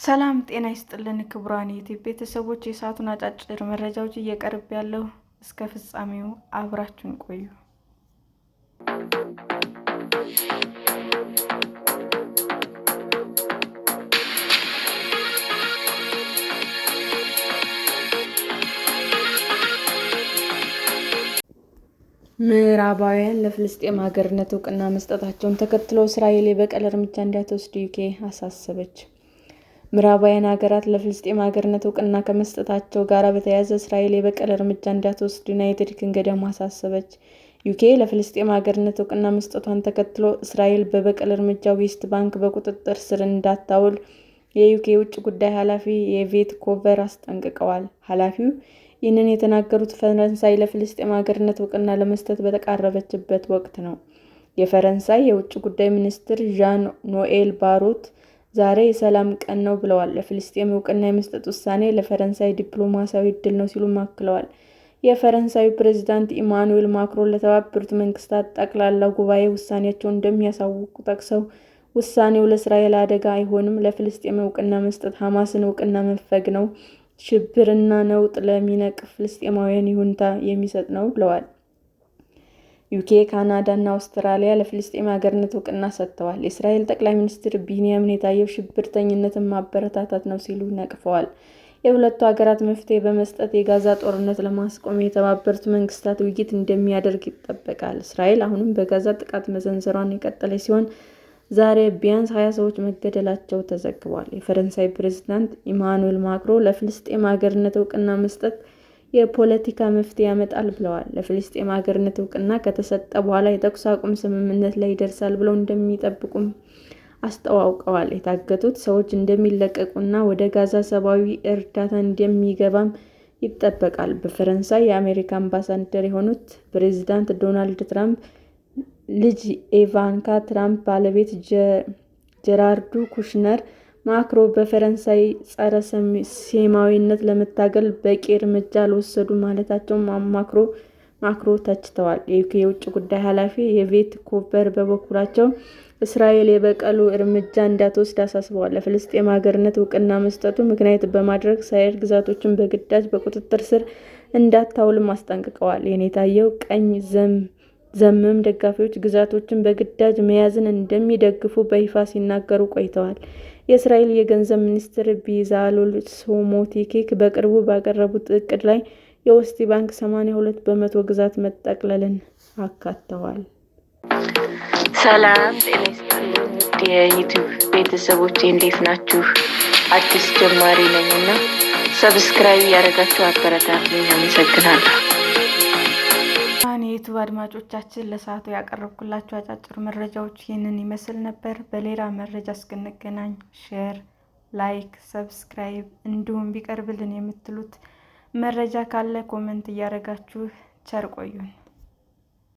ሰላም ጤና ይስጥልን ክቡራን የዩቲዩብ ቤተሰቦች፣ የሰዓቱን አጫጭር መረጃዎች እየቀርብ ያለው እስከ ፍጻሜው አብራችሁን ቆዩ። ምዕራባውያን ለፍልስጤም ሀገርነት እውቅና መስጠታቸውን ተከትሎ እስራኤል የበቀል እርምጃ እንዳትወስድ ዩኬ አሳሰበች። ምዕራባውያን ሀገራት ለፍልስጤም ሀገርነት እውቅና ከመስጠታቸው ጋር በተያያዘ እስራኤል የበቀል እርምጃ እንዳትወስድ ዩናይትድ ኪንግደም አሳሰበች። ዩኬ ለፍልስጤም ሀገርነት እውቅና መስጠቷን ተከትሎ እስራኤል በበቀል እርምጃ ዌስት ባንክ በቁጥጥር ስር እንዳታውል የዩኬ የውጭ ጉዳይ ኃላፊ የቬት ኮቨር አስጠንቅቀዋል። ኃላፊው ይህንን የተናገሩት ፈረንሳይ ለፍልስጤም ሀገርነት እውቅና ለመስጠት በተቃረበችበት ወቅት ነው። የፈረንሳይ የውጭ ጉዳይ ሚኒስትር ዣን ኖኤል ባሮት ዛሬ የሰላም ቀን ነው ብለዋል። ለፍልስጤም እውቅና የመስጠት ውሳኔ ለፈረንሳይ ዲፕሎማሲያዊ ዕድል ነው ሲሉም አክለዋል። የፈረንሳዩ ፕሬዝዳንት ኢማኑኤል ማክሮን ለተባበሩት መንግስታት ጠቅላላ ጉባኤ ውሳኔያቸውን እንደሚያሳውቁ ጠቅሰው ውሳኔው ለእስራኤል አደጋ አይሆንም፣ ለፍልስጤም እውቅና መስጠት ሐማስን እውቅና መንፈግ ነው፣ ሽብርና ነውጥ ለሚነቅፍ ፍልስጤማውያን ይሁንታ የሚሰጥ ነው ብለዋል። ዩኬ፣ ካናዳ እና አውስትራሊያ ለፍልስጤም ሀገርነት እውቅና ሰጥተዋል። የእስራኤል ጠቅላይ ሚኒስትር ቤንያሚን ኔታንያሁ ሽብርተኝነትን ማበረታታት ነው ሲሉ ነቅፈዋል። የሁለቱ ሀገራት መፍትሄ በመስጠት የጋዛ ጦርነት ለማስቆም የተባበሩት መንግስታት ውይይት እንደሚያደርግ ይጠበቃል። እስራኤል አሁንም በጋዛ ጥቃት መሰንዘሯን የቀጠለች ሲሆን ዛሬ ቢያንስ 20 ሰዎች መገደላቸው ተዘግቧል። የፈረንሳይ ፕሬዝዳንት ኢማኑኤል ማክሮን ለፍልስጤም ሀገርነት እውቅና መስጠት የፖለቲካ መፍትሄ ያመጣል ብለዋል። ለፍልስጤም ሀገርነት እውቅና ከተሰጠ በኋላ የተኩስ አቁም ስምምነት ላይ ይደርሳል ብለው እንደሚጠብቁም አስታውቀዋል። የታገቱት ሰዎች እንደሚለቀቁና ወደ ጋዛ ሰብአዊ እርዳታ እንደሚገባም ይጠበቃል። በፈረንሳይ የአሜሪካ አምባሳደር የሆኑት ፕሬዝዳንት ዶናልድ ትራምፕ ልጅ ኢቫንካ ትራምፕ ባለቤት ጀራርድ ኩሽነር ማክሮን በፈረንሳይ ጸረ ሴማዊነት ለመታገል በቂ እርምጃ አልወሰዱም ማለታቸውን ማክሮን ተችተዋል። የዩኬ የውጭ ጉዳይ ኃላፊ የቬት ኮቨር በበኩላቸው እስራኤል የበቀሉ እርምጃ እንዳትወስድ አሳስበዋል። ለፍልስጤም ሀገርነት እውቅና መስጠቱ ምክንያት በማድረግ እስራኤል ግዛቶችን በግዳጅ በቁጥጥር ስር እንዳታውልም አስጠንቅቀዋል። የኔታንያሁ ቀኝ ዘመም ደጋፊዎች ግዛቶችን በግዳጅ መያዝን እንደሚደግፉ በይፋ ሲናገሩ ቆይተዋል። የእስራኤል የገንዘብ ሚኒስትር ቤዛሎል ስሞትሪክ በቅርቡ ባቀረቡት እቅድ ላይ የዌስት ባንክ 82% ግዛት መጠቅለልን አካተዋል። ሰላም ጤና ይስጥልኝ ውድ የዩቲዩብ ቤተሰቦቼ እንዴት ናችሁ? አዲስ ጀማሪ ነኝና ሰብስክራይብ ያደረጋችሁ አበረታቱኝ። አመሰግናለሁ። የዩቲዩብ አድማጮቻችን ለሰዓቱ ያቀረብኩላችሁ አጫጭር መረጃዎች ይህንን ይመስል ነበር። በሌላ መረጃ እስክንገናኝ ሼር፣ ላይክ፣ ሰብስክራይብ እንዲሁም ቢቀርብልን የምትሉት መረጃ ካለ ኮሜንት እያደረጋችሁ ቸር ቆዩን።